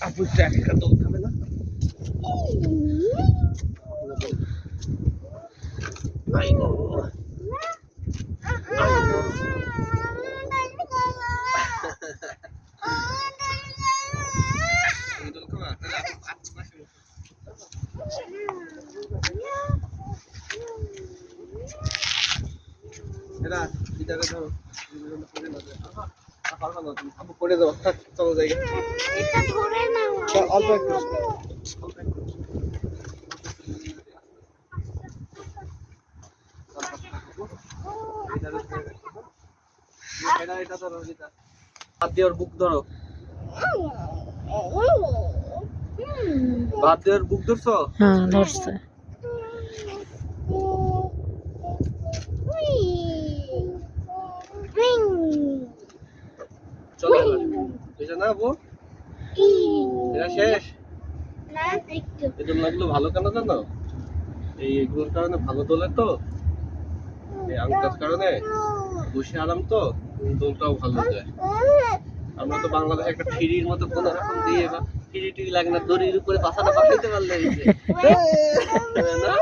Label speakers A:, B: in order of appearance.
A: আপু ট্রাফিকটা তো থামে না। আই গো আই গো এরা ভিতরে ধরো পড়ে যাও চলো যাই
B: এটা ধরে নাও
A: অল্প একটু এটা ধরো হাত দিয়ে ওর বুক ধরো হাত দিয়ে ওর বুক ধরছো
C: হ্যাঁ ধরছে
A: চলো এটা না বউ এটা শেষ
B: না একটু
A: এটা লাগলো ভালো কেন জানো এইগুলোর কারণে ভালো তোলে তো এই আংটার কারণে বসে আরাম তো দোলটাও ভালো যায় আমরা তো বাংলাদেশে একটা ফিরির মতো কোন রকম দিয়ে বা ফিরি টিরি লাগে না দড়ির উপরে পাছাটা বসাইতে পারলে এই যে না